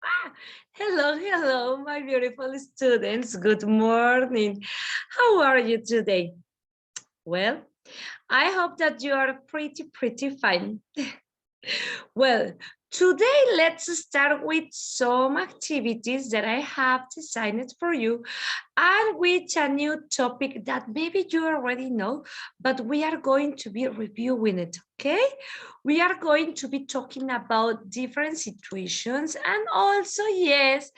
Ah, hello, hello, my beautiful students. Good morning. How are you today? Well, I hope that you are pretty fine. Well, today let's start with some activities that I have designed for you and with a new topic that maybe you already know, but we are going to be reviewing it, okay? We are going to be talking about different situations and also, yes,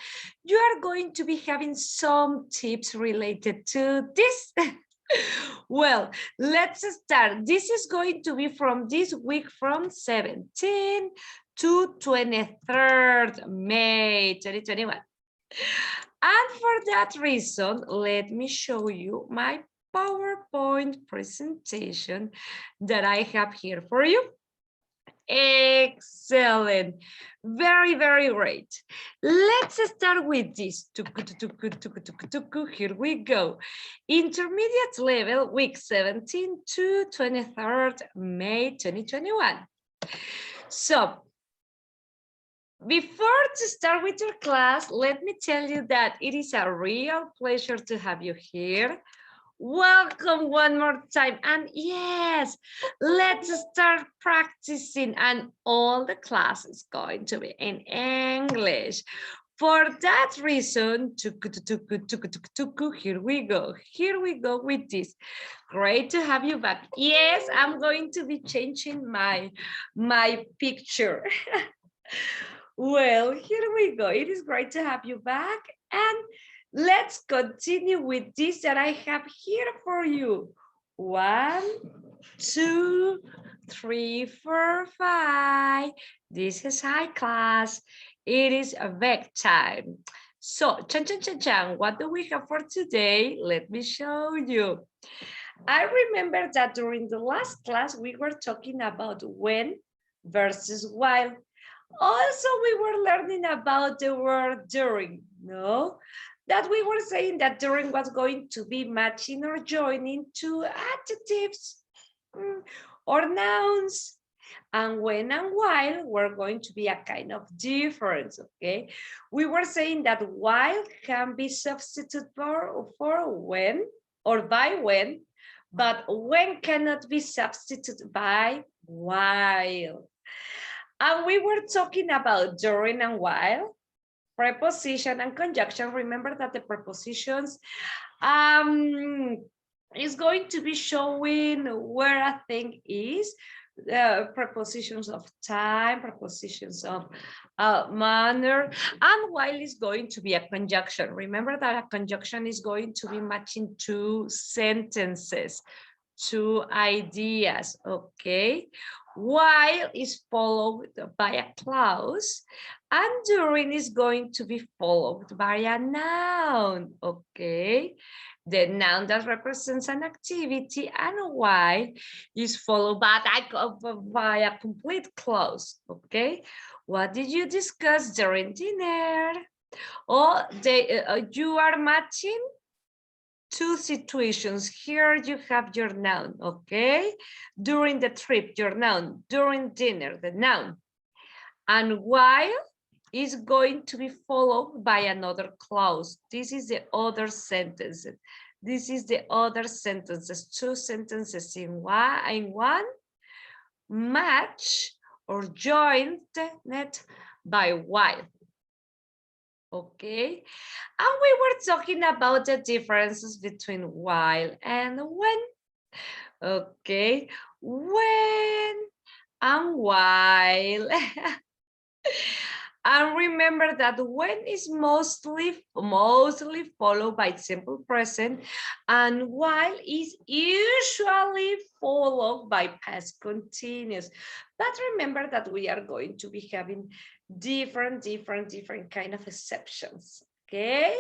you are going to be having some tips related to this. Well, let's start. This is going to be from this week from 17 to 23rd May 2021. And for that reason, let me show you my PowerPoint presentation that I have here for you. Excellent. Very great. Let's start with this. Here we go. Intermediate level, week 17 to 23rd May 2021. So, before to start with your class, let me tell you that it is a real pleasure to have you here. Welcome one more time. And yes, let's start practicing. And all the class is going to be in English. For that reason, here we go. Here we go with this. Great to have you back. Yes, I'm going to be changing my picture. Well, here we go. It is great to have you back. And let's continue with this that I have here for you. 1, 2, 3, 4, 5. This is high class. It is a back time. So, chan, what do we have for today? Let me show you. I remember that during the last class, we were talking about when versus while. Also, we were learning about the word during, no? That we were saying that during was going to be matching or joining to adjectives or nouns. And when and while were going to be a kind of difference, okay? We were saying that while can be substituted for when or by when, but when cannot be substituted by while. And we were talking about during and while, preposition and conjunction. Remember that the prepositions is going to be showing where a thing is. Prepositions of time, prepositions of manner, and while is going to be a conjunction. Remember that a conjunction is going to be matching two sentences, two ideas, okay? While is followed by a clause, and during is going to be followed by a noun, okay? The noun that represents an activity, and while is followed by a complete clause, okay? What did you discuss during dinner? Or you are matching two situations. Here you have your noun, okay? During the trip, your noun. During dinner, the noun. And while is going to be followed by another clause. This is the other sentence. This is the other sentences. Two sentences in one match or joined by while. Okay, and we were talking about the differences between while and when. Okay, when and while. And remember that when is mostly followed by simple present, and while is usually followed by past continuous. But remember that we are going to be having different kind of exceptions, okay?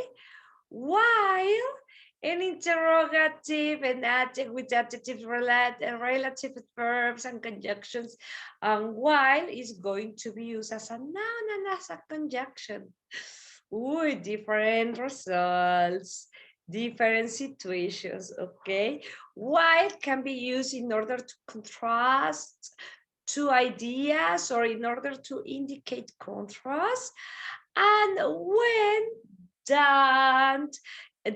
While an interrogative and adjective with adjectives, relative verbs and conjunctions, and while is going to be used as a noun and as a conjunction. Ooh, different results, different situations, okay? While can be used in order to contrast two ideas or in order to indicate contrast, and when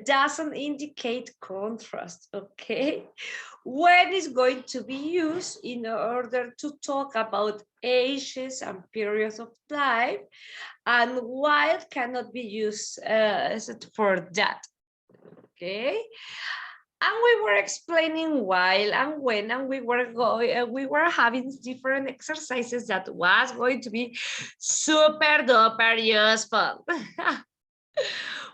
doesn't indicate contrast, okay? When is going to be used in order to talk about ages and periods of life, and while cannot be used for that, okay? And we were explaining while and when, and we were having different exercises that was going to be super duper useful.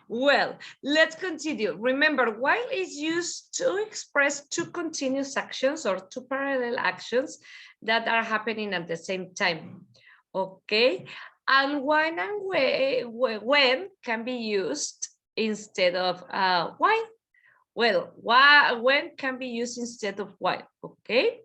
Well, let's continue. Remember, while is used to express two continuous actions or two parallel actions that are happening at the same time. Okay, and when and when can be used instead of while. Well, when can be used instead of while, okay?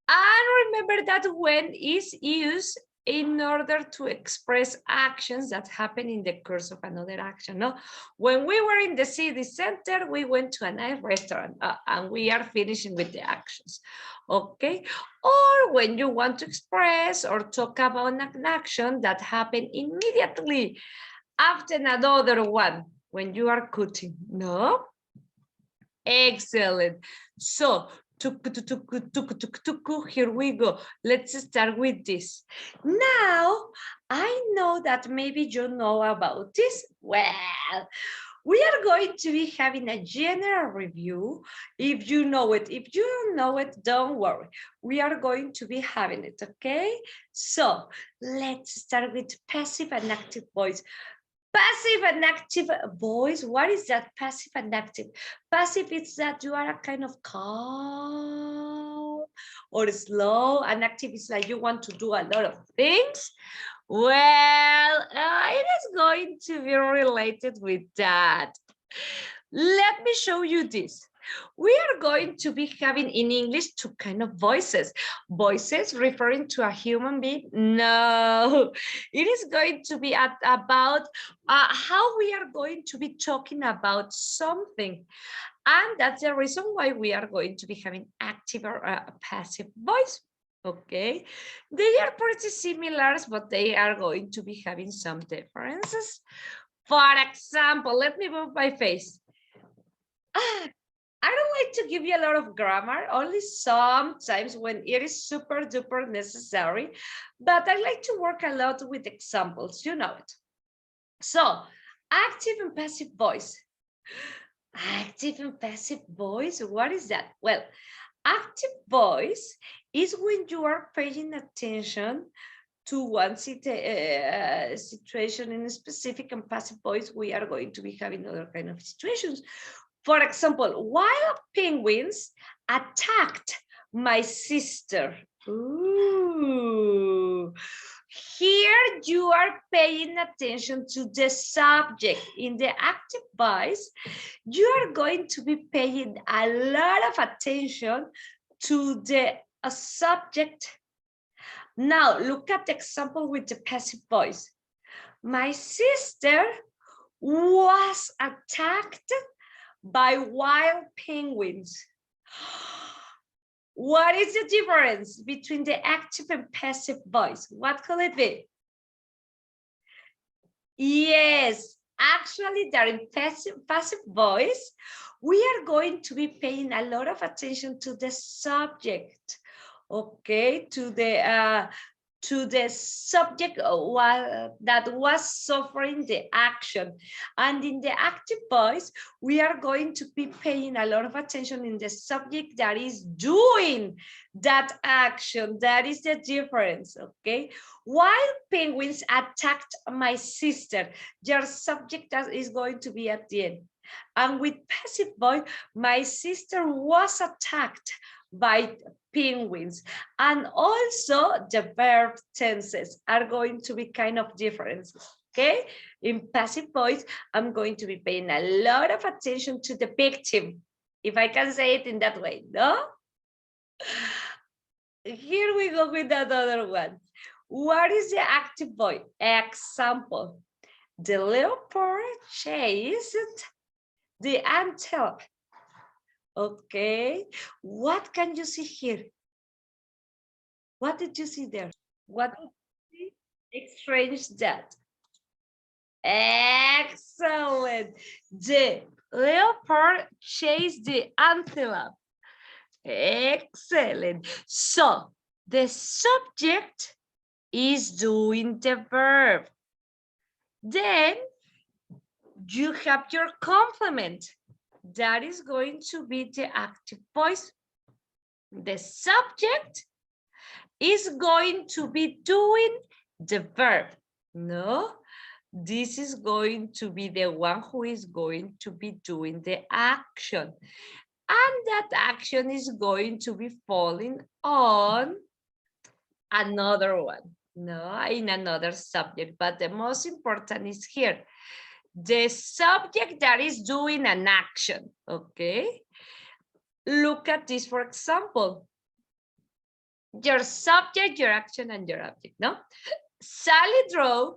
And remember that when is used in order to express actions that happen in the course of another action. No? When we were in the city center, we went to a nice restaurant and we are finishing with the actions, okay? Or when you want to express or talk about an action that happened immediately after another one, when you are cooking, no? Excellent. So, here we go. Let's start with this. Now, I know that maybe you know about this. Well, we are going to be having a general review. If you know it, if you don't know it, don't worry. We are going to be having it, okay? So, let's start with passive and active voice. Passive and active voice. What is that passive and active? Passive is that you are a kind of calm or slow, and active is like you want to do a lot of things. Well, it is going to be related with that. Let me show you this. We are going to be having in English two kind of voices. Voices referring to a human being? No, it is going to be about how we are going to be talking about something. And that's the reason why we are going to be having active or passive voice. Okay, they are pretty similar, but they are going to be having some differences. For example, let me move my face. I don't like to give you a lot of grammar, only sometimes when it is super duper necessary, but I like to work a lot with examples, you know it. So, active and passive voice. Active and passive voice, what is that? Well, active voice is when you are paying attention to one situation in a specific, and passive voice, we are going to be having other kind of situations. For example, wild penguins attacked my sister. Ooh. Here you are paying attention to the subject. In the active voice, you are going to be paying a lot of attention to the subject. Now, look at the example with the passive voice. My sister was attacked by wild penguins. What is the difference between the active and passive voice? What could it be? Yes, actually, that in passive voice, we are going to be paying a lot of attention to the subject, okay, to the subject that was suffering the action. And in the active voice, we are going to be paying a lot of attention in the subject that is doing that action. That is the difference, okay? Wild penguins attacked my sister. Your subject that is going to be at the end. And with passive voice, my sister was attacked by penguins. And also the verb tenses are going to be kind of different, okay? In passive voice, I'm going to be paying a lot of attention to the victim, if I can say it in that way, no? Here we go with another one. What is the active voice? Example, the leopard chased the antelope. Okay, what can you see here? What did you see there? What did you see? Exchange that. Excellent. The leopard chased the antelope. Excellent. So the subject is doing the verb. Then you have your complement. That is going to be the active voice. The subject is going to be doing the verb. No, this is going to be the one who is going to be doing the action. And that action is going to be falling on another one, no, in another subject. But the most important is here, the subject that is doing an action, okay? Look at this, for example. Your subject, your action, and your object, no? Sally drove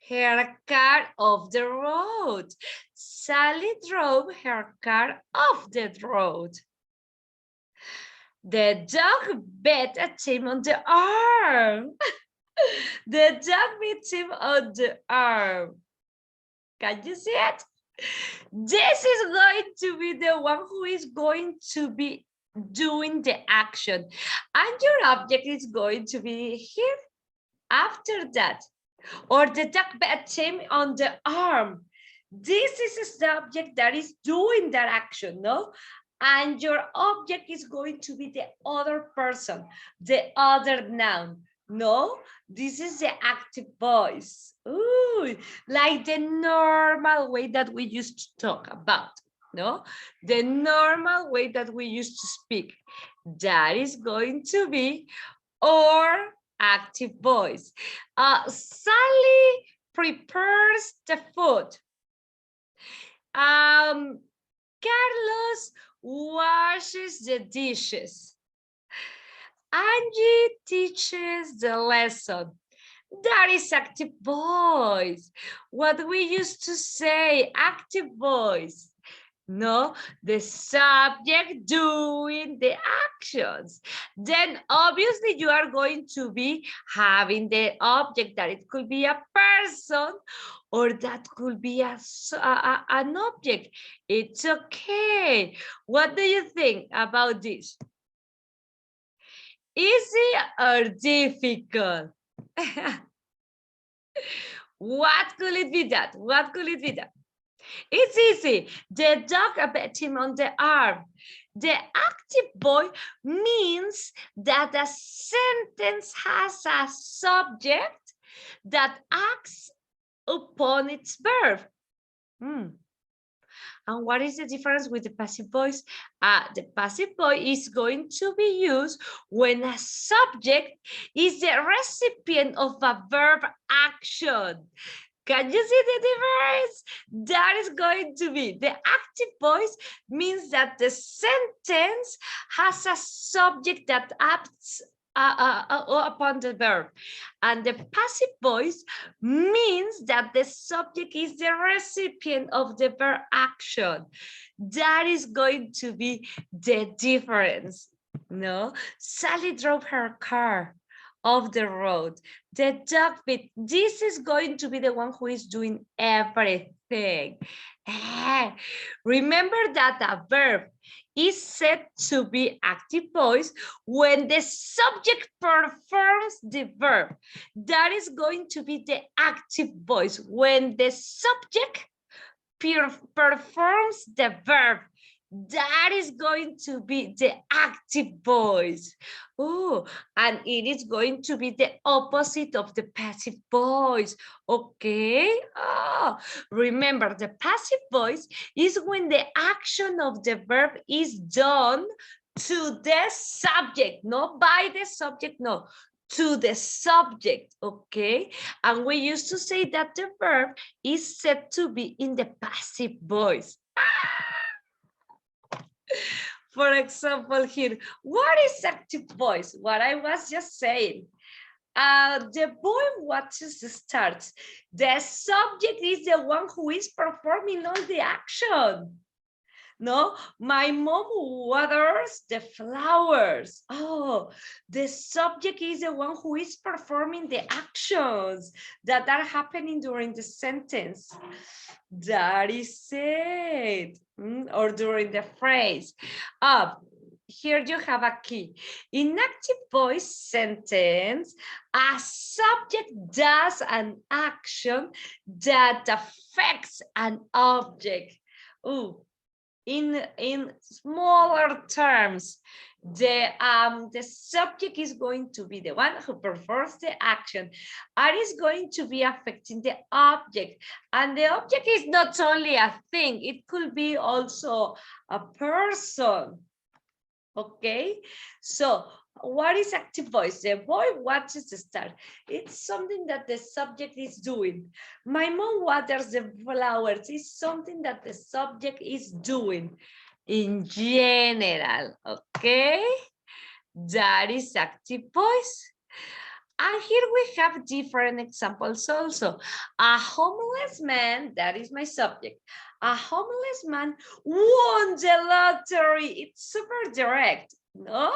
her car off the road. Sally drove her car off the road. The dog bit at him on the arm. The dog bit him on the arm. Can you see it? This is going to be the one who is going to be doing the action. And your object is going to be here after that. Or the dog bit him on the arm. This is a subject that is doing that action, no? And your object is going to be the other person, the other noun. No, this is the active voice. Ooh, like the normal way that we used to talk about, no? The normal way that we used to speak. That is going to be our active voice. Sally prepares the food. Carlos washes the dishes. Angie teaches the lesson. That is active voice. What we used to say, active voice. No, the subject doing the actions. Then obviously you are going to be having the object, that it could be a person or that could be an object. It's okay. What do you think about this? Easy or difficult? What could it be that? What could it be that? It's easy. The dog bit him on the arm. The active voice means that a sentence has a subject that acts upon its verb. And what is the difference with the passive voice? The passive voice is going to be used when a subject is the recipient of a verb action. Can you see the difference? That is going to be the active voice means that the sentence has a subject that acts upon the verb, and the passive voice means that the subject is the recipient of the verb action. That is going to be the difference. No, Sally drove her car off the road. The dog bit. This is going to be the one who is doing everything. Remember that a verb is said to be active voice when the subject performs the verb. That is going to be the active voice when the subject performs the verb. That is going to be the active voice. Oh, and it is going to be the opposite of the passive voice. Okay. Oh, remember, the passive voice is when the action of the verb is done to the subject, not by the subject, no, to the subject, okay? And we used to say that the verb is said to be in the passive voice. For example, here, what is active voice? What I was just saying. The boy watches the stars. The subject is the one who is performing all the action. No, my mom waters the flowers. Oh, the subject is the one who is performing the actions that are happening during the sentence. That is it. Or during the phrase. Here you have a key. In active voice sentence, a subject does an action that affects an object. Ooh, in smaller terms, the subject is going to be the one who performs the action and is going to be affecting the object. And the object is not only a thing, it could be also a person. Okay, so what is active voice? The boy watches the star. It's something that the subject is doing. My mom waters the flowers. It's something that the subject is doing in general. Okay, that is active voice. And here we have different examples also. A homeless man, that is my subject. A homeless man won the lottery. It's super direct, no?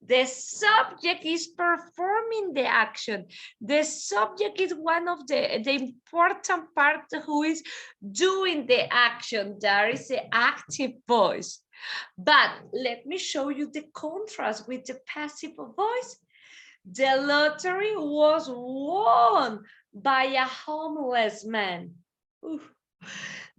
The subject is performing the action. The subject is one of the important part who is doing the action. That is the active voice. But let me show you the contrast with the passive voice. The lottery was won by a homeless man. Oof.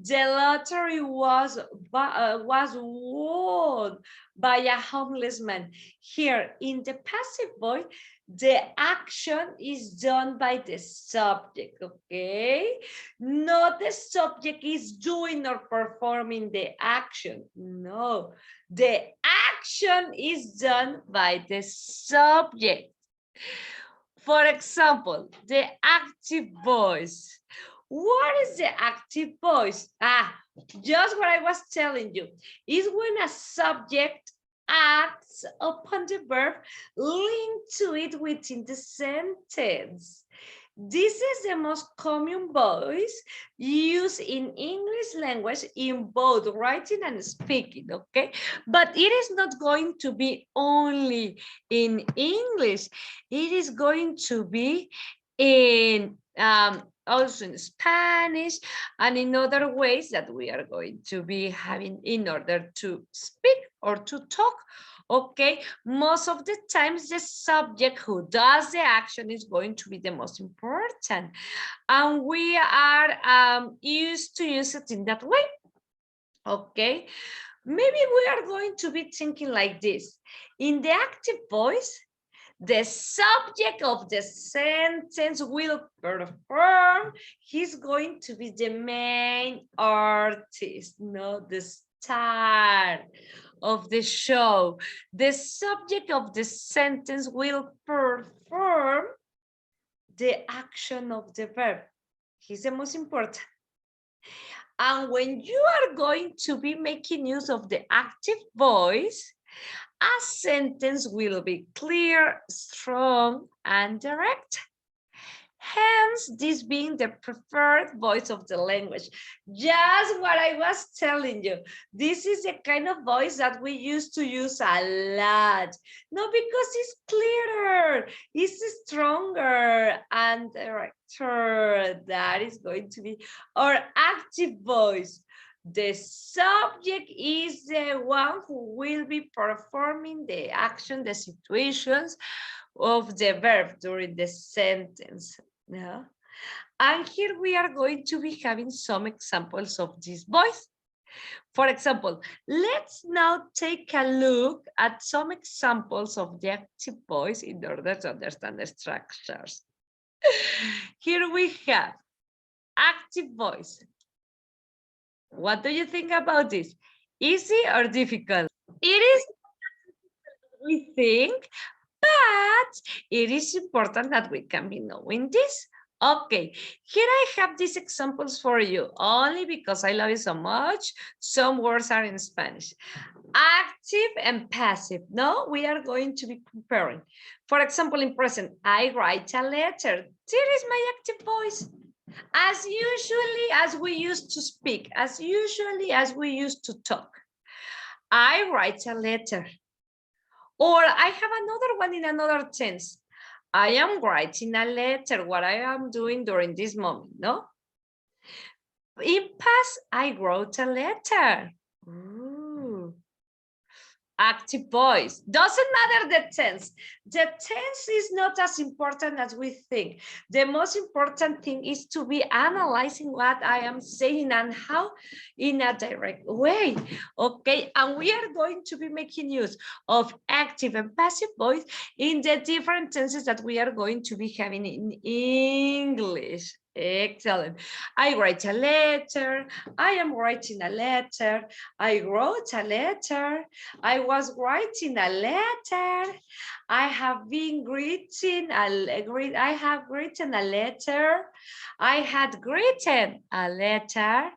The lottery was won by a homeless man. Here in the passive voice, the action is done by the subject, okay? Not the subject is doing or performing the action. No, the action is done by the subject. For example, the active voice. What is the active voice? Just what I was telling you. Is when a subject acts upon the verb linked to it within the sentence. This is the most common voice used in English language in both writing and speaking, okay? But it is not going to be only in English. It is going to be in also in Spanish and in other ways that we are going to be having in order to speak or to talk. Okay, most of the times the subject who does the action is going to be the most important, and we are used to use it in that way. Okay, maybe we are going to be thinking like this. In the active voice, the subject of the sentence will perform. He's going to be the main artist, not the star of the show. The subject of the sentence will perform the action of the verb. He's the most important. And when you are going to be making use of the active voice, a sentence will be clear, strong, and direct. Hence, this being the preferred voice of the language. Just what I was telling you. This is the kind of voice that we used to use a lot. No, because it's clearer, it's stronger, and director. That is going to be our active voice. The subject is the one who will be performing the action, the situations of the verb during the sentence. Yeah. And here we are going to be having some examples of this voice. For example, let's now take a look at some examples of the active voice in order to understand the structures. Here we have active voice. What do you think about this? Easy or difficult? It is, we think, but it is important that we can be knowing this. Okay, here I have these examples for you, only because I love you so much. Some words are in Spanish. Active and passive. No, we are going to be comparing. For example, in present, I write a letter. There is my active voice. As usually as we used to speak, as usually as we used to talk. I write a letter. Or I have another one in another tense. I am writing a letter, what I am doing during this moment, no? In past, I wrote a letter. Ooh. Active voice. Doesn't matter the tense. The tense is not as important as we think. The most important thing is to be analyzing what I am saying and how in a direct way. Okay, and we are going to be making use of active and passive voice in the different tenses that we are going to be having in English. Excellent. I write a letter. I am writing a letter. I wrote a letter. I was writing a letter. I have been greeting I have written a letter. I had written a letter.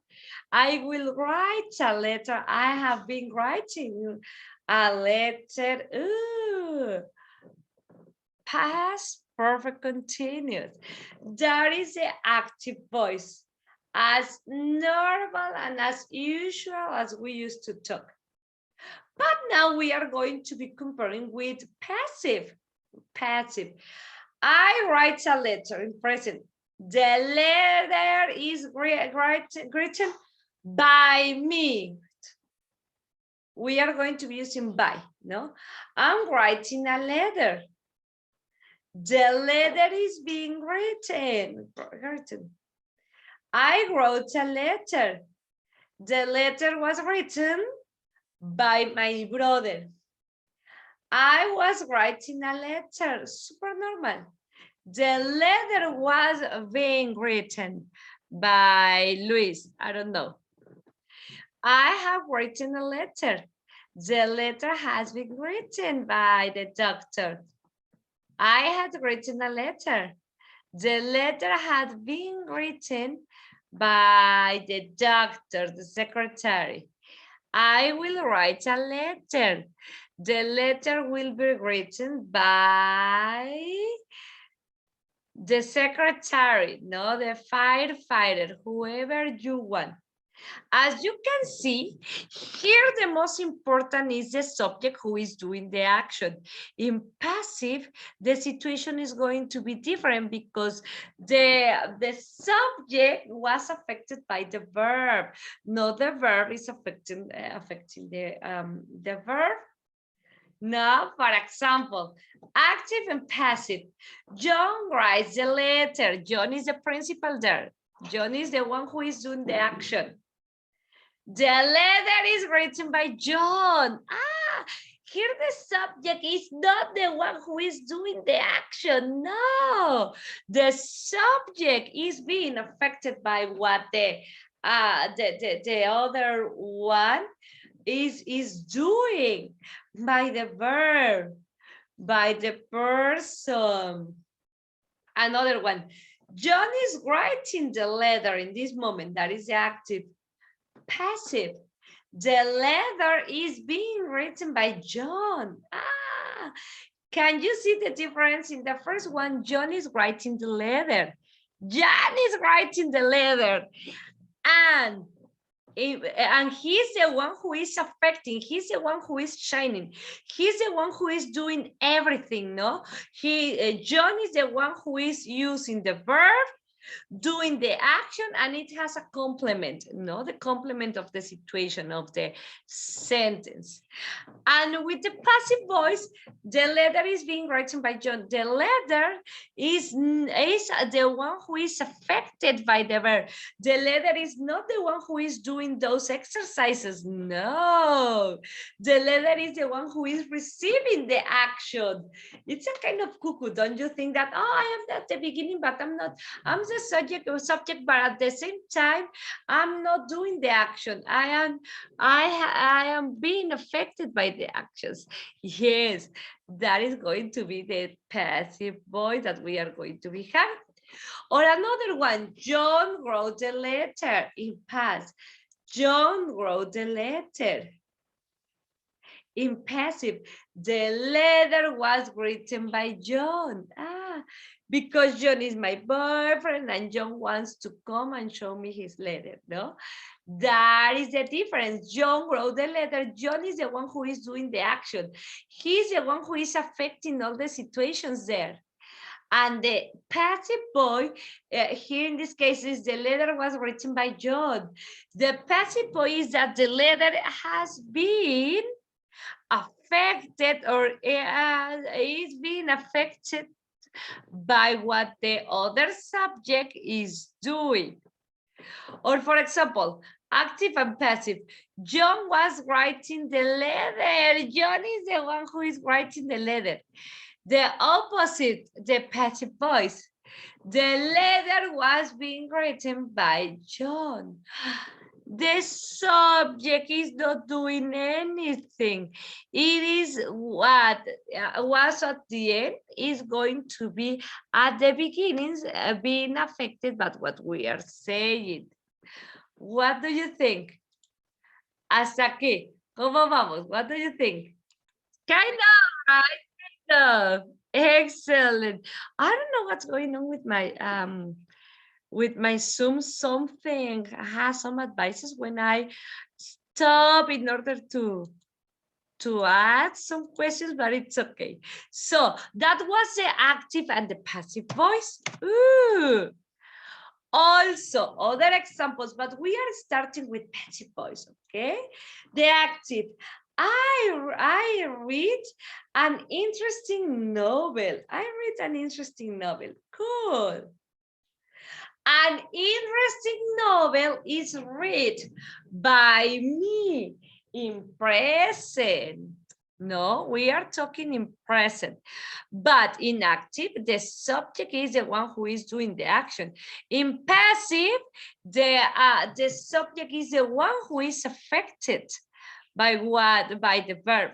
I will write a letter. I have been writing a letter. Ooh. Past perfect continuous. That is the active voice, as normal and as usual as we used to talk. But now we are going to be comparing with passive. Passive. I write a letter in present. The letter is written by me. We are going to be using by, no? I'm writing a letter. The letter is being written. I wrote a letter. The letter was written by my brother. I was writing a letter, super normal. The letter was being written by Luis, I don't know. I have written a letter. The letter has been written by the doctor. I had written a letter. The letter had been written by the doctor, the secretary. I will write a letter. The letter will be written by the secretary, no, the firefighter, whoever you want. As you can see, here the most important is the subject who is doing the action. In passive, the situation is going to be different because the subject was affected by the verb. No, the verb is affecting the verb. Now, for example, active and passive. John writes the letter. John is the principal there. John is the one who is doing the action. The letter is written by John. Here the subject is not the one who is doing the action. No, the subject is being affected by what the other one is doing, by the verb, by the person. Another one. John is writing the letter in this moment. That is the active. Passive. The letter is being written by John. Can you see the difference? In the first one, John is writing the letter. John is writing the letter. And he's the one who is affecting. He's the one who is shining. He's the one who is doing everything, no? John is the one who is using the verb, doing the action, and it has a complement, no, the complement of the situation of the sentence. And with the passive voice, the letter is being written by John. The letter is the one who is affected by the verb. The letter is not the one who is doing those exercises. No, the letter is the one who is receiving the action. It's a kind of cuckoo, don't you think that? Oh, I am at the beginning, but I'm not. I'm the subject, but at the same time, I'm not doing the action. I am being affected by the actions. Yes, that is going to be the passive voice that we are going to be having. Or another one, John wrote the letter in past. John wrote the letter. In passive, the letter was written by John. because John is my boyfriend and John wants to come and show me his letter, no? That is the difference. John wrote the letter. John is the one who is doing the action. He's the one who is affecting all the situations there. And the passive voice, here in this case, is the letter was written by John. The passive voice is that the letter has been affected or is being affected by what the other subject is doing. Or for example, active and passive. John was writing the letter. John is the one who is writing the letter. The opposite, the passive voice. The letter was being written by John. The subject is not doing anything. It is what was at the end is going to be at the beginnings being affected by what we are saying. What do you think? Hasta aquí. ¿Cómo vamos? What do you think? Kind of, right? Kind of. Excellent. I don't know what's going on with my Zoom. Something has some advices when I stop in order to add some questions, but it's okay. So that was the active and the passive voice. Ooh. Also, other examples, but we are starting with passive voice, okay? The active. I read an interesting novel. I read an interesting novel. Cool. An interesting novel is read by me in present. No, we are talking in present. But in active, the subject is the one who is doing the action. In passive, the subject is the one who is affected by what? By the verb.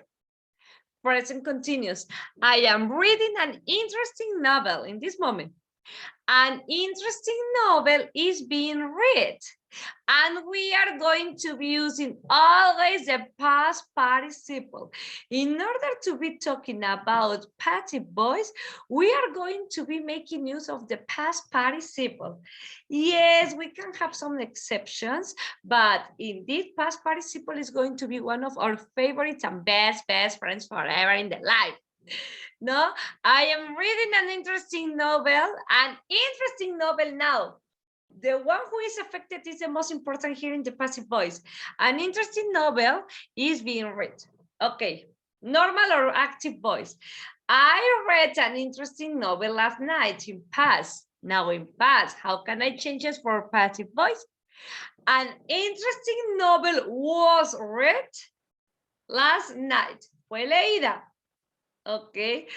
Present continuous. I am reading an interesting novel in this moment. An interesting novel is being read. And we are going to be using always the past participle. In order to be talking about passive voice, we are going to be making use of the past participle. Yes, we can have some exceptions, but indeed, past participle is going to be one of our favorites and best friends forever in the life. No, I am reading an interesting novel now. The one who is affected is the most important here in the passive voice. An interesting novel is being read. Okay, normal or active voice. I read an interesting novel last night in past. Now in past, how can I change it for passive voice? An interesting novel was read last night. Fue leída. Okay,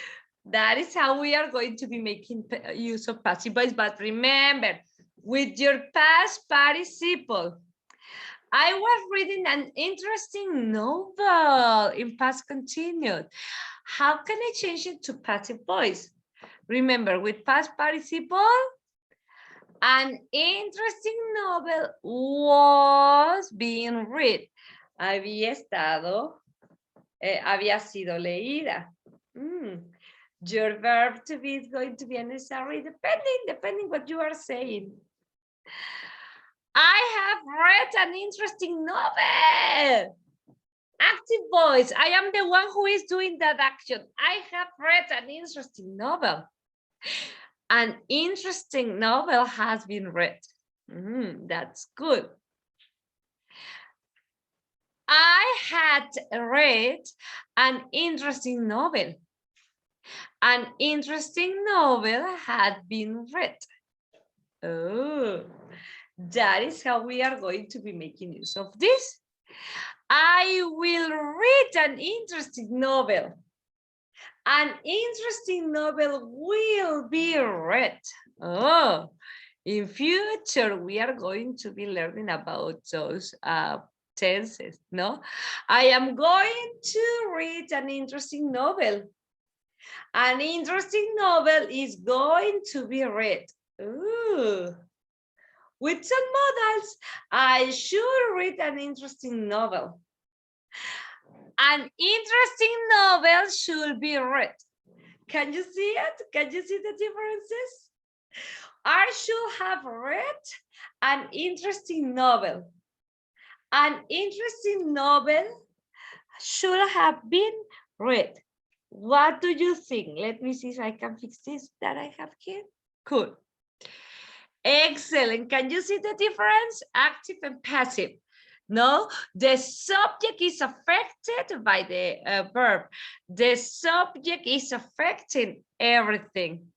that is how we are going to be making use of passive voice. But remember, with your past participle, I was reading an interesting novel in past continued. How can I change it to passive voice? Remember, with past participle, an interesting novel was being read. Había sido leída. Your verb to be is going to be necessary depending what you are saying. I have read an interesting novel. Active voice. I am the one who is doing that action. I have read an interesting novel. An interesting novel has been read. That's good. I had read an interesting novel. An interesting novel had been read. Oh, that is how we are going to be making use of this. I will read an interesting novel. An interesting novel will be read. Oh, in future, we are going to be learning about those tenses, no? I am going to read an interesting novel. An interesting novel is going to be read. Ooh. With some modals, I should read an interesting novel. An interesting novel should be read. Can you see it? Can you see the differences? I should have read an interesting novel. An interesting novel should have been read. What do you think? Let me see if I can fix this that I have here. Cool. Excellent. Can you see the difference? Active and passive. No, the subject is affected by the verb. The subject is affecting everything.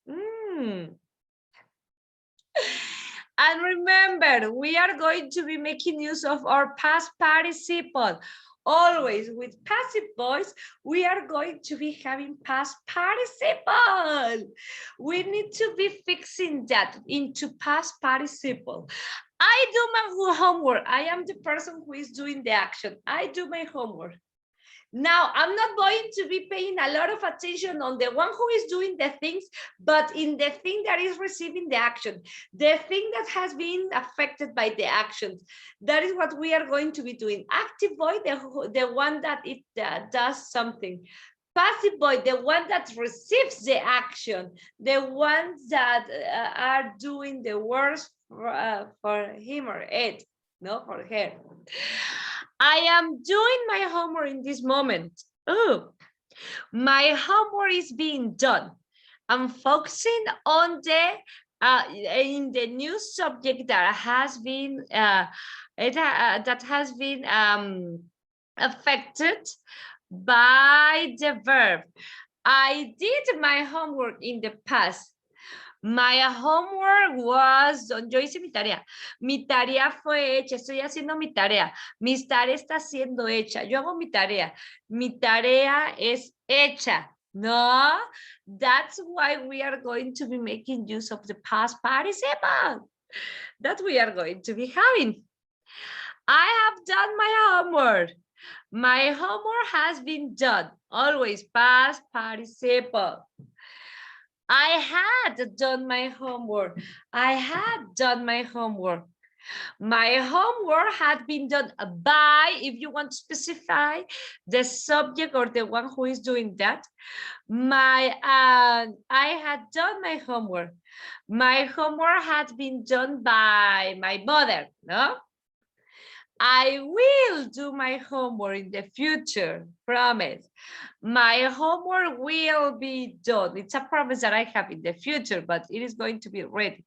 And remember, we are going to be making use of our past participle. Always with passive voice, we are going to be having past participle. We need to be fixing that into past participle. I do my homework. I am the person who is doing the action. I do my homework. Now, I'm not going to be paying a lot of attention on the one who is doing the things, but in the thing that is receiving the action, the thing that has been affected by the actions. That is what we are going to be doing. Active voice, the one that it does something. Passive voice, the one that receives the action, the ones that are doing the works for him or it, no, for her. I am doing my homework in this moment. Oh, my homework is being done. I'm focusing on in the new subject that has been affected by the verb. I did my homework in the past. My homework was done. Yo hice mi tarea. Mi tarea fue hecha. Estoy haciendo mi tarea. Mi tarea está siendo hecha. Yo hago mi tarea. Mi tarea es hecha. No, that's why we are going to be making use of the past participle that we are going to be having. I have done my homework. My homework has been done. Always past participle. I had done my homework. I had done my homework. My homework had been done by, if you want to specify the subject or the one who is doing that. I had done my homework. My homework had been done by my mother, no? I will do my homework in the future, promise. My homework will be done. It's a promise that I have in the future, but it is going to be ready.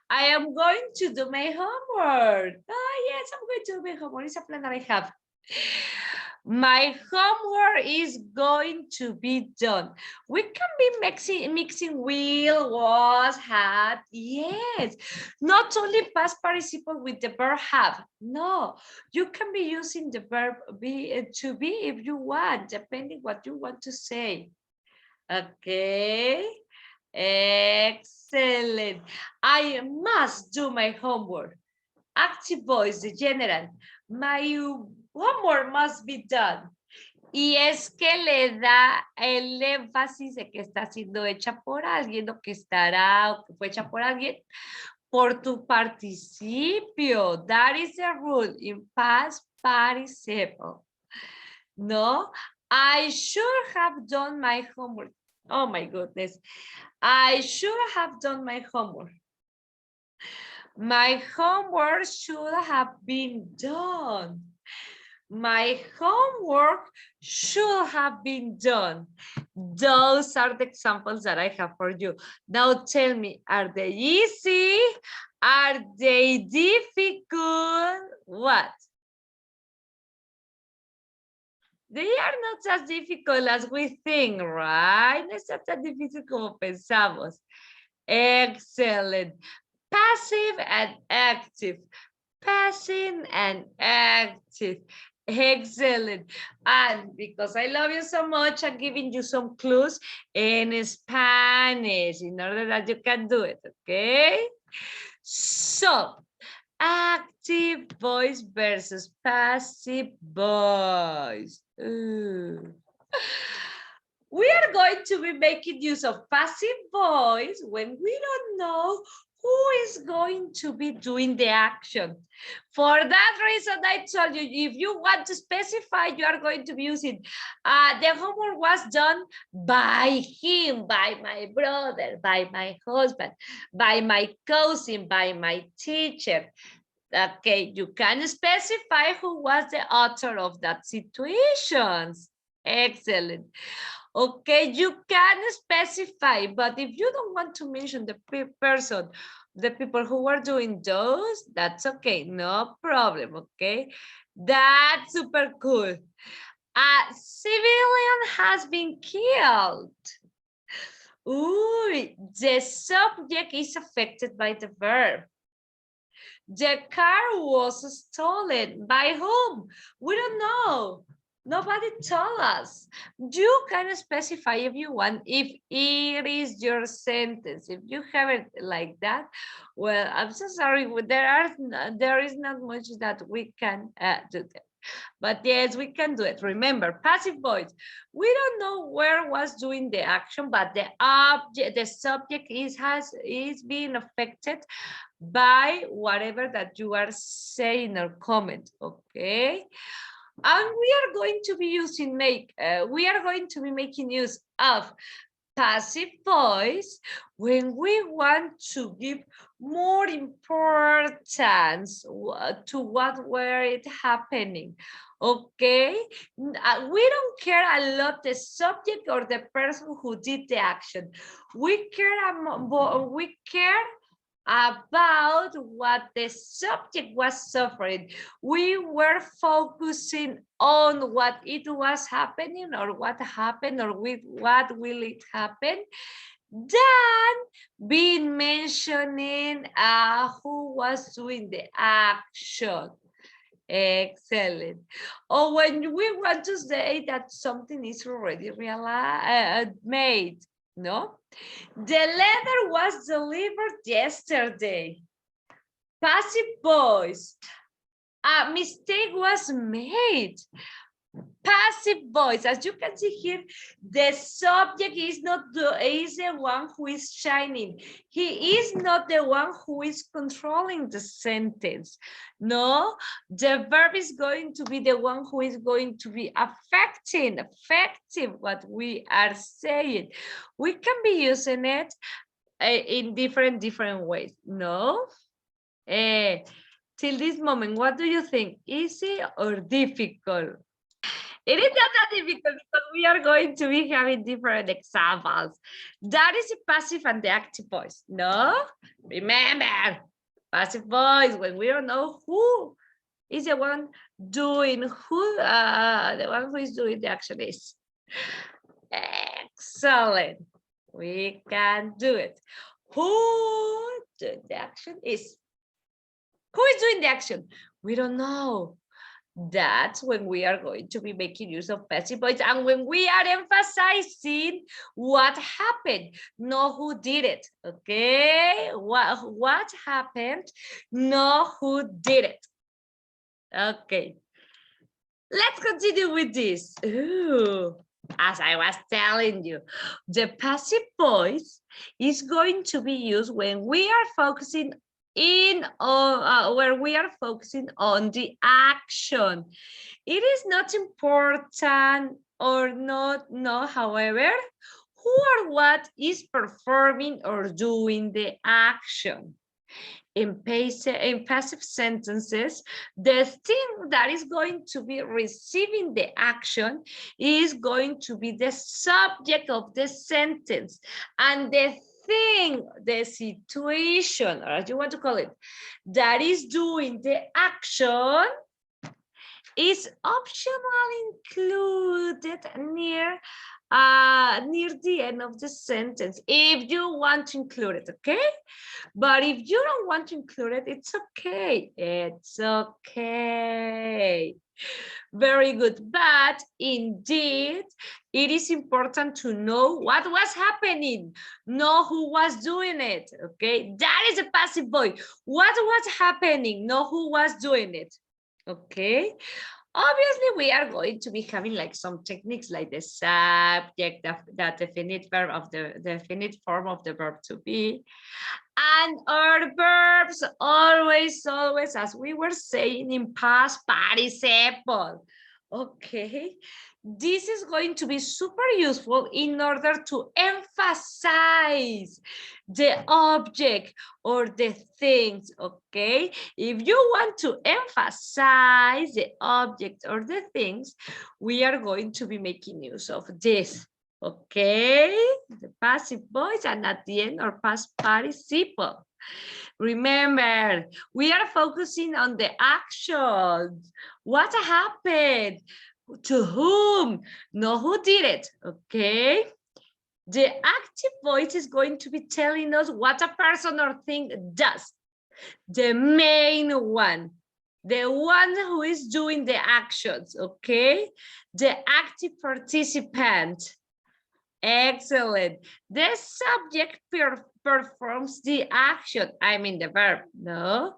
I am going to do my homework. Oh, yes, I'm going to do my homework. It's a plan that I have. My homework is going to be done. We can be mixing will, was, had. Yes, not only past participle with the verb have. No, you can be using the verb to be if you want, depending what you want to say. Okay, excellent. I must do my homework. Active voice, the general. My homework must be done. Y es que le da el énfasis de que está siendo hecha por alguien o que estará o que fue hecha por alguien por tu participio. That is the rule in past participle. No, I should have done my homework. Oh my goodness. I should have done my homework. My homework should have been done. My homework should have been done. Those are the examples that I have for you. Now tell me, are they easy? Are they difficult? What? They are not as difficult as we think, right? No es tan difícil como pensamos. Excellent. Passive and active. Passive and active. Excellent. And because I love you so much, I'm giving you some clues in Spanish in order that you can do it, okay? So, active voice versus passive voice. Ooh. We are going to be making use of passive voice when we don't know who is is going to be doing the action. For that reason, I told you, if you want to specify, you are going to be using the homework was done by him, by my brother, by my husband, by my cousin, by my teacher. Okay, you can specify who was the author of that situations. Excellent. Okay, you can specify, but if you don't want to mention the person, the people who were doing those, that's okay, no problem, okay? That's super cool. A civilian has been killed. Ooh, the subject is affected by the verb. The car was stolen. By whom? We don't know. Nobody told us. You can specify if you want, if it is your sentence. If you have it like that, well, I'm so sorry. There is not much that we can do that. But yes, we can do it. Remember, passive voice. We don't know where was doing the action, but the object, the subject is being affected by whatever that you are saying or comment. Okay. And we are going to be making use of passive voice when we want to give more importance to what were it happening. Okay, we don't care a lot the subject or the person who did the action. We care about what the subject was suffering. We were focusing on what it was happening or what happened or with what will it happen, than being mentioning who was doing the action. Excellent. Or when we want to say that something is already made, no? The letter was delivered yesterday. Passive voice. A mistake was made. Passive voice. As you can see here, the subject is the one who is shining. He is not the one who is controlling the sentence. No, the verb is going to be the one who is going to be affecting what we are saying. We can be using it in different ways. No. Till this moment, what do you think? Easy or difficult? It is not that difficult because we are going to be having different examples. That is the passive and the active voice. No? Remember, passive voice, when we don't know who is the one doing, the one who is doing the action is. Excellent. We can do it. Who doing the action is? Who is doing the action? We don't know. That's when we are going to be making use of passive voice and when we are emphasizing what happened, not who did it. Okay, what happened, not who did it. Okay, let's continue with this. Ooh, as I was telling you, the passive voice is going to be used when we are focusing where we are focusing on the action. It is not important or not, no, however, who or what is performing or doing the action. In passive sentences, the thing that is going to be receiving the action is going to be the subject of the sentence, and the thing, the situation, or as you want to call it, that is doing the action is optionally included near the end of the sentence if you want to include it, okay? But if you don't want to include it, it's okay. It's okay. Very good. But indeed, it is important to know what was happening, know who was doing it. Okay, that is a passive voice. What was happening, know who was doing it. Okay. Obviously, we are going to be having like some techniques like the subject, the definite verb of the definite form of the verb to be, and our verb verbs always, as we were saying in past participle. Okay, this is going to be super useful in order to emphasize the object or the things, okay? If you want to emphasize the object or the things, we are going to be making use of this, okay? The passive voice and at the end or past participle. Remember, we are focusing on the actions. What happened? To whom? No, who did it? Okay. The active voice is going to be telling us what a person or thing does. The main one. The one who is doing the actions. Okay. The active participant. Excellent. The subject performs the action. I mean the verb, no?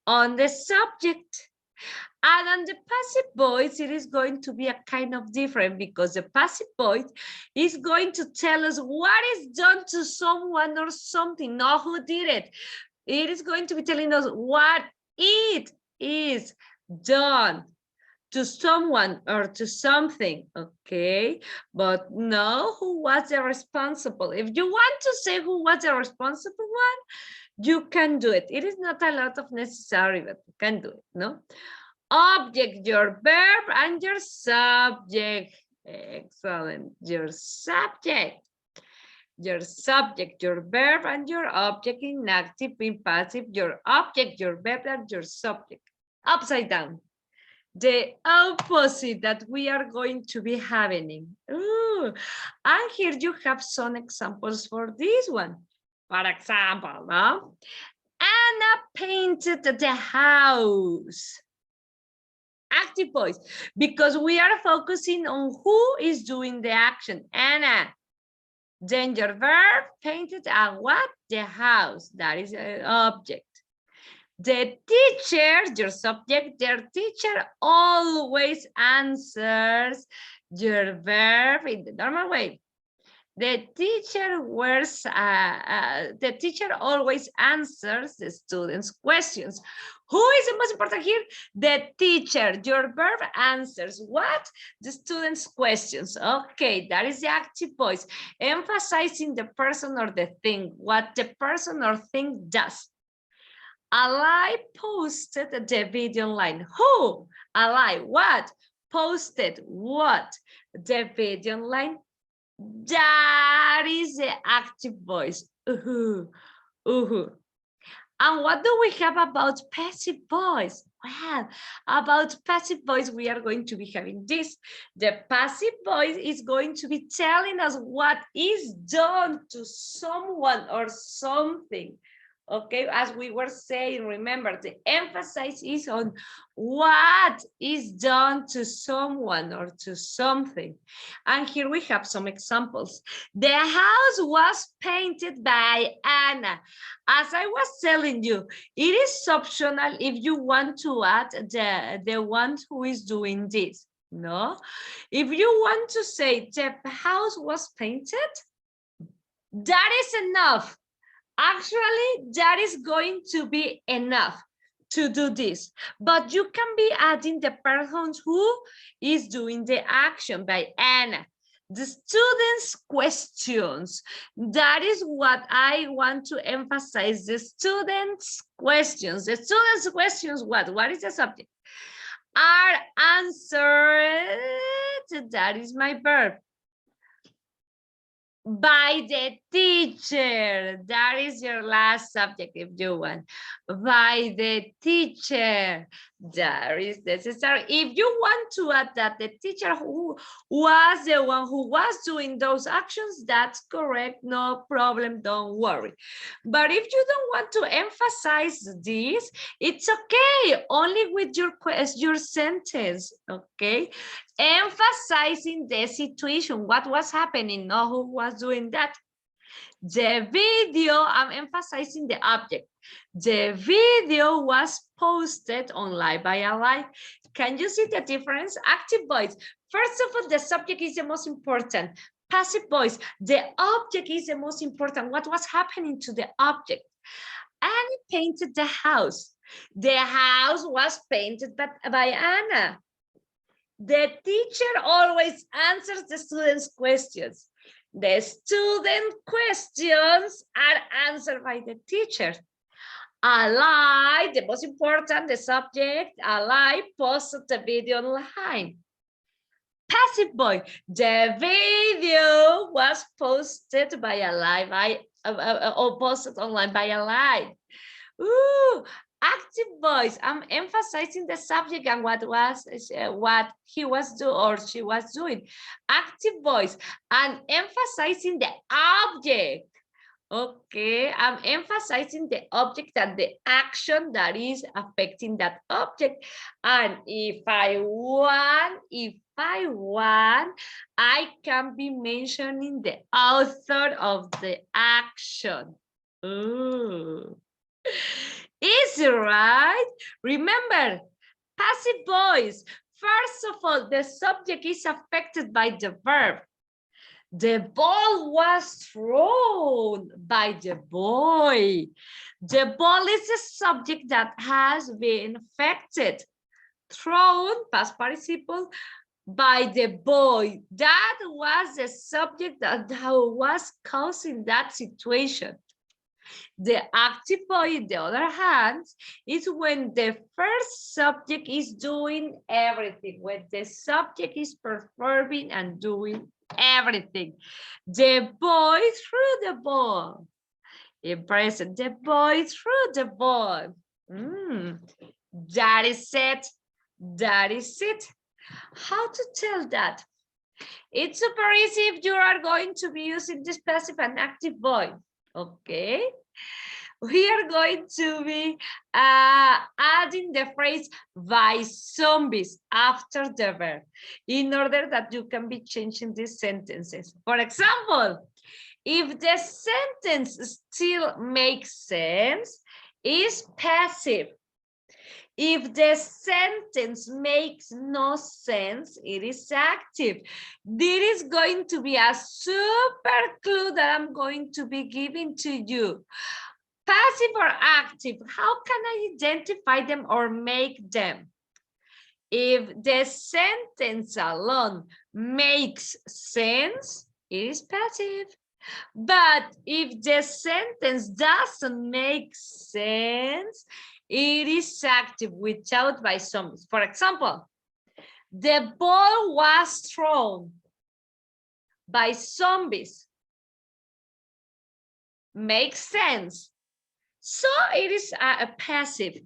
On the subject. And on the passive voice, it is going to be a kind of different because the passive voice is going to tell us what is done to someone or something, not who did it. It is going to be telling us what it is done to someone or to something, okay? But no, who was the responsible? If you want to say who was the responsible one, you can do it. It is not a lot of necessary, but you can do it, no? Object, your verb, and your subject. Excellent. Your subject. Your subject, your verb, and your object in active, in passive, your object, your verb, and your subject. Upside down. The opposite that we are going to be having. Ooh. And here you have some examples for this one. For example, no? Anna painted the house. Active voice, because we are focusing on who is doing the action. Anna. Then your verb, painted, and what? The house. That is an object. The teacher, your subject, their teacher always answers your verb in the normal way. The teacher always answers the students' questions. Who is the most important here? The teacher. Your verb answers what? The students' questions. Okay, that is the active voice, emphasizing the person or the thing, what the person or thing does. Ali posted the video online. Who? Ali, what? Posted what? The video online. That is the active voice. And what do we have about passive voice? Well, about passive voice, we are going to be having this. The passive voice is going to be telling us what is done to someone or something. Okay, as we were saying, remember, the emphasis is on what is done to someone or to something. And here we have some examples. The house was painted by Anna. As I was telling you, it is optional if you want to add the one who is doing this. No, if you want to say the house was painted, that is enough. Actually, that is going to be enough to do this, but you can be adding the person who is doing the action by Anna. The students' questions, that is what I want to emphasize, the students' questions. The students' questions, what is the subject? Are answered, that is my verb, by the teacher. That is your last subject if you want. By the teacher. That is necessary. If you want to add that the teacher who was the one who was doing those actions, that's correct. No problem. Don't worry. But if you don't want to emphasize this, it's okay. Only with your sentence. Okay. Emphasizing the situation, what was happening, not who was doing that. The video, I'm emphasizing the object. The video was posted online by Ali. Can you see the difference? Active voice. First of all, the subject is the most important. Passive voice, the object is the most important. What was happening to the object? Annie painted the house. The house was painted by Anna. The teacher always answers the students' questions. The student questions are answered by the teacher. Ali, the most important, the subject, Ali posted the video online. Passive voice, the video was posted by Ali, or posted online by Ali. Ooh, active voice. I'm emphasizing the subject and what he was doing or she was doing. Active voice and emphasizing the object. Okay, I'm emphasizing the object and the action that is affecting that object. And if I want, I can be mentioning the author of the action. Ooh. Easy, right? Remember, passive voice. First of all, the subject is affected by the verb. The ball was thrown by the boy. The ball is a subject that has been affected. Thrown, past participle, by the boy. That was the subject that was causing that situation. The active voice, on the other hand, is when the first subject is doing everything, when the subject is performing and doing everything. The boy threw the ball. In present, the boy threw the ball. That is it. That is it. How to tell that? It's super easy if you are going to be using this passive and active voice. Okay. We are going to be adding the phrase by zombies after the verb in order that you can be changing these sentences. For example, if the sentence still makes sense, is passive. If the sentence makes no sense, it is active. This is going to be a super clue that I'm going to be giving to you. Passive or active, how can I identify them or make them? If the sentence alone makes sense, it is passive. But if the sentence doesn't make sense, it is active without by zombies. For example, the ball was thrown by zombies. Makes sense. So it is a passive.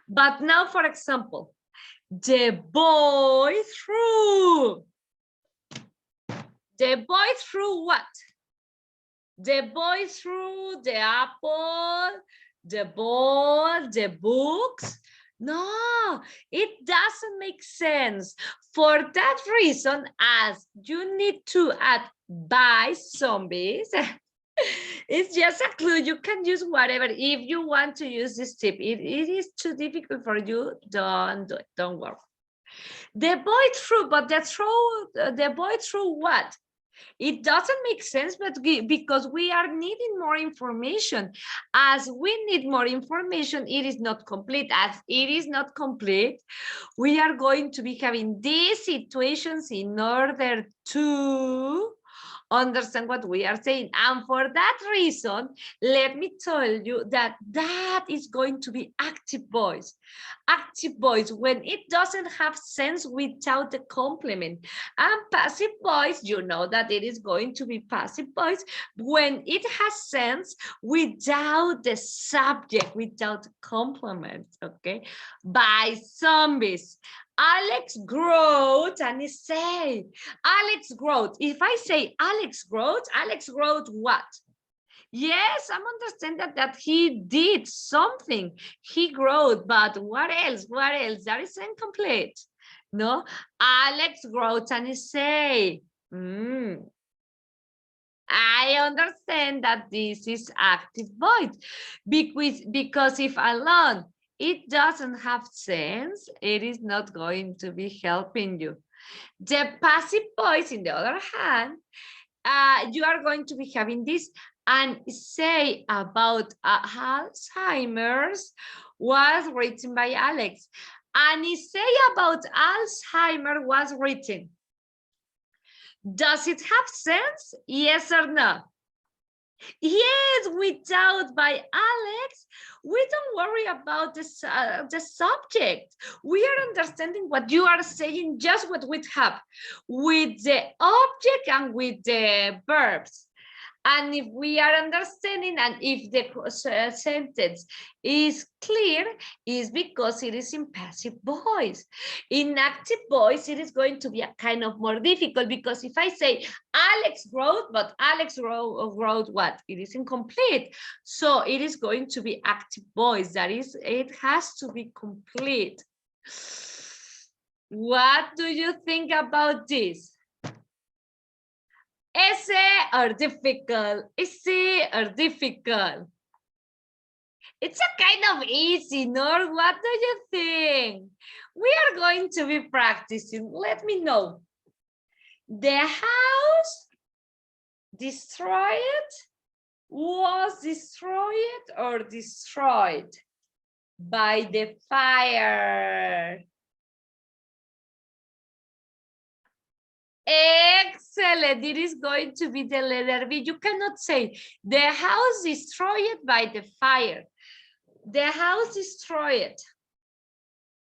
But now, for example, the boy threw. The boy threw what? The boy threw the apple, the ball, the books. No, it doesn't make sense. For that reason, as you need to add by zombies, it's just a clue. You can use whatever. If you want to use this tip, it is too difficult for you, don't do it. Don't worry. The boy threw, but the boy threw what? It doesn't make sense, but because we are needing more information. As we need more information, it is not complete. As it is not complete, we are going to be having these situations in order to understand what we are saying. And for that reason, let me tell you that that is going to be active voice. Active voice when it doesn't have sense without the complement. And passive voice, you know that it is going to be passive voice when it has sense without the subject, without the complement. Okay, by zombies. Alex wrote and he said, Alex wrote. If I say Alex wrote what? Yes, I'm understanding that he did something. He wrote, but what else? What else? That is incomplete. No, Alex wrote and he said, I understand that this is active voice because if alone it doesn't have sense, it is not going to be helping you. The passive voice, in the other hand, you are going to be having this An essay about Alzheimer's was written by Alex. An essay about Alzheimer's was written. Does it have sense? Yes or no? Yes, without by Alex, we don't worry about the subject. We are understanding what you are saying, just what we have with the object and with the verbs. And if we are understanding and if the sentence is clear, is because it is in passive voice. In active voice, it is going to be a kind of more difficult, because if I say Alex wrote, but Alex wrote what? It is incomplete. So it is going to be active voice. That is, it has to be complete. What do you think about this? Easy or difficult? Easy or difficult? It's a kind of easy, Nor. What do you think? We are going to be practicing. Let me know. The house destroyed, was destroyed or destroyed by the fire? Excellent. It is going to be the letter B. You cannot say the house destroyed by the fire. The house destroyed.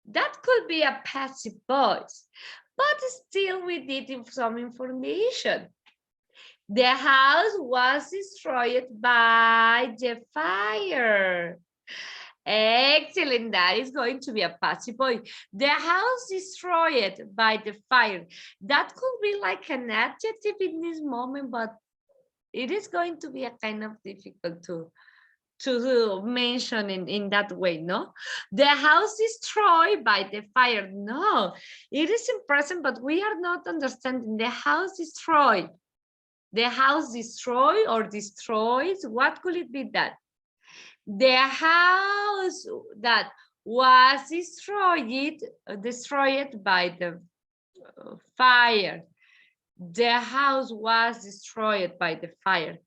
That could be a passive voice, but still we need some information. The house was destroyed by the fire. Excellent. That is going to be a passive voice. The house destroyed by the fire. That could be like an adjective in this moment, but it is going to be a kind of difficult to mention in that way, no? The house destroyed by the fire. No, it is in present, but we are not understanding. The house destroyed. The house destroyed or destroys. What could it be that? The house that was destroyed by the fire. The house was destroyed by the fire.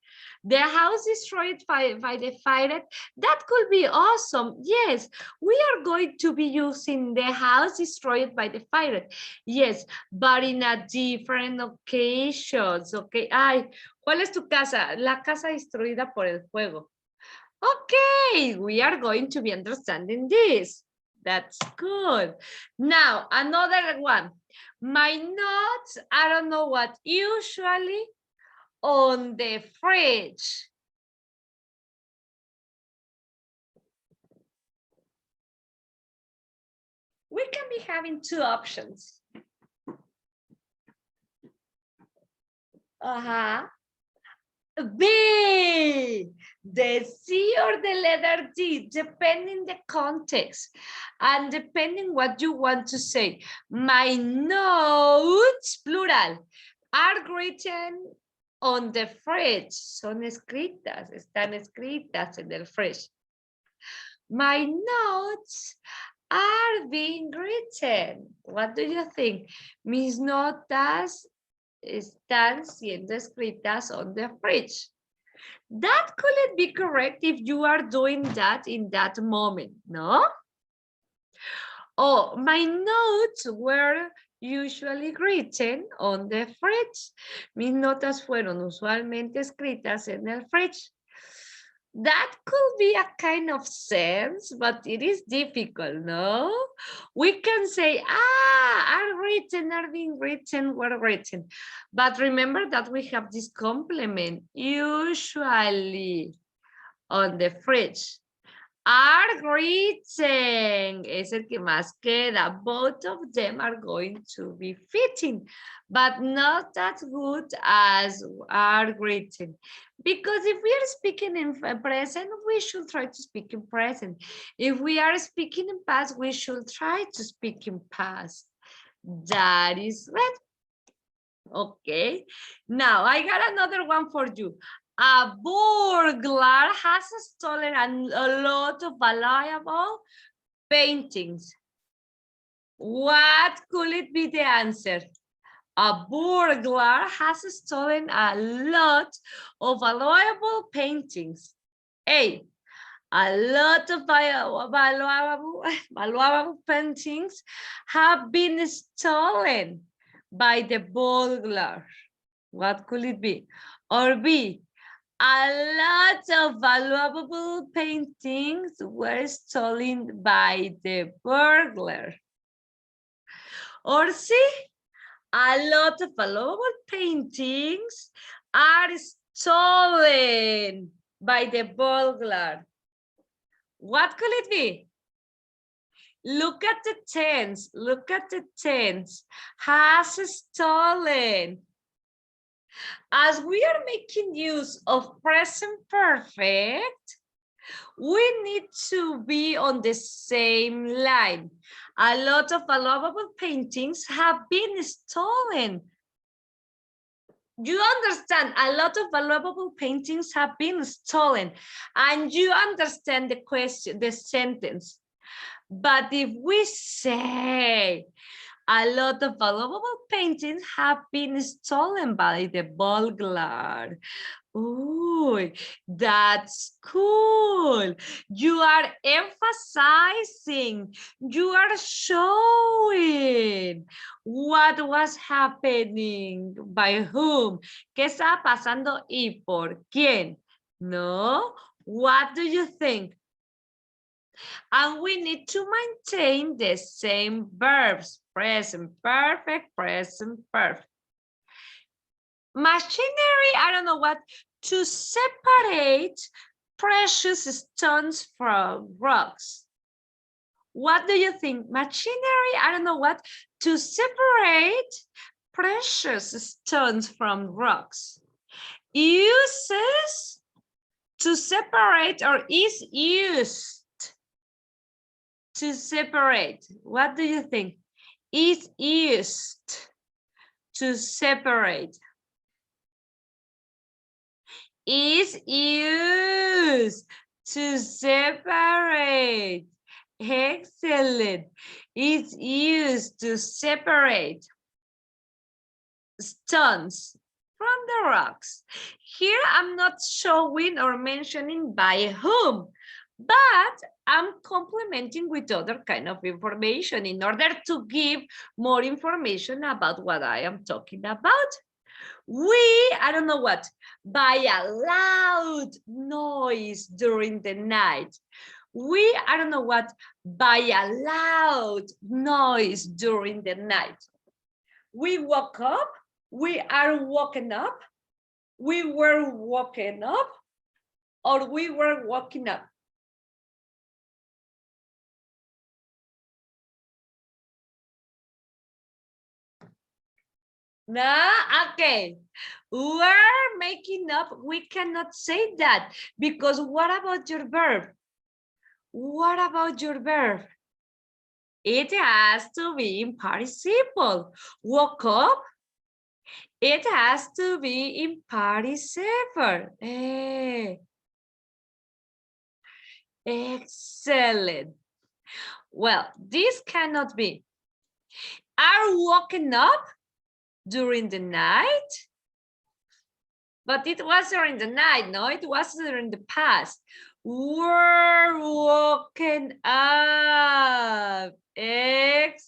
The house destroyed by the fire. That could be awesome. Yes, we are going to be using the house destroyed by the fire. Yes, but in a different occasions. Okay. Ay, ¿cuál es tu casa? La casa destruida por el fuego. Okay, we are going to be understanding this. That's good. Now, another one. My notes, I don't know what, usually on the fridge. We can be having two options. B, the C or the letter D, depending the context and depending what you want to say. My notes, plural, are written on the fridge. Son escritas, están escritas en el fridge. My notes are being written. What do you think? Mis notas están siendo escritas on the fridge. That couldn't be correct if you are doing that in that moment, no? Oh, my notes were usually written on the fridge. Mis notas fueron usualmente escritas en el fridge. That could be a kind of sense, but it is difficult, no? We can say, are written, are being written, were written. But remember that we have this complement, usually on the fridge. Are written, es el que más queda. Both of them are going to be fitting, but not that good as are written. Because if we are speaking in present, we should try to speak in present. If we are speaking in past, we should try to speak in past. That is right. Okay. Now I got another one for you. A burglar has stolen a lot of valuable paintings. What could it be the answer? A burglar has stolen a lot of valuable paintings. A lot of valuable paintings have been stolen by the burglar. What could it be? Or B, a lot of valuable paintings were stolen by the burglar. Or C, a lot of valuable paintings are stolen by the burglar. What could it be? Look at the tense. Look at the tense. Has stolen. As we are making use of present perfect, we need to be on the same line. A lot of valuable paintings have been stolen. You understand, a lot of valuable paintings have been stolen, and you understand the question, the sentence. But if we say a lot of valuable paintings have been stolen by the burglar, ooh, that's cool. You are emphasizing, you are showing what was happening, by whom, qué está pasando y por quién, no? What do you think? And we need to maintain the same verbs, present perfect, present perfect. Machinery, I don't know what, to separate precious stones from rocks. What do you think? Machinery, I don't know what, to separate precious stones from rocks. Uses to separate, or is used to separate. What do you think? Is used to separate. Is used to separate. Excellent. Is used to separate stones from the rocks. Here I'm not showing or mentioning by whom, but I'm complementing with other kind of information in order to give more information about what I am talking about. We, I don't know what, by a loud noise during the night. We, I don't know what, by a loud noise during the night. We woke up, we are woken up, we were woken up, or we were woken up. No, okay. We're making up. We cannot say that because what about your verb? What about your verb? It has to be in participle. Woke up. It has to be in participle. Excellent. Well, this cannot be. Are woken up during the night? But it was during the night, no? It was during the past. We're woken up. Excellent.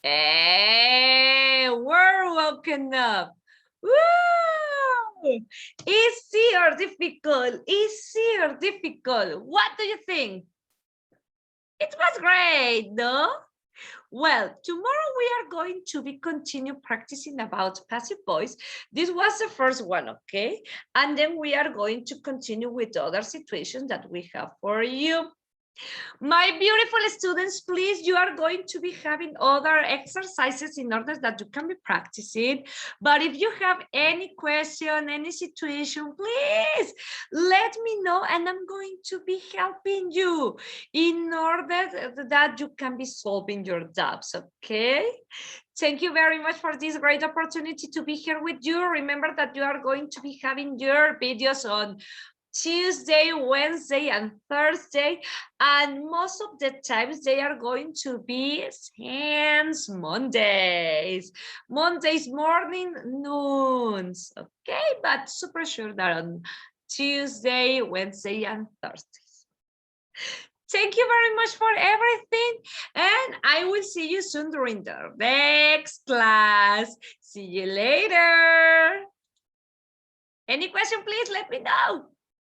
Hey, we're woken up. Woo! Easy or difficult? Easy or difficult? What do you think? It was great, no? Well, tomorrow we are going to be continue practicing about passive voice. This was the first one, okay? And then we are going to continue with other situations that we have for you. My beautiful students, please, you are going to be having other exercises in order that you can be practicing. But if you have any question, any situation, please let me know and I'm going to be helping you in order that you can be solving your doubts, okay? Thank you very much for this great opportunity to be here with you. Remember that you are going to be having your videos on Tuesday, Wednesday, and Thursday. And most of the times they are going to be hands Mondays. Mondays morning, noons. Okay, but super sure that on Tuesday, Wednesday, and Thursdays. Thank you very much for everything. And I will see you soon during the next class. See you later. Any question, please let me know.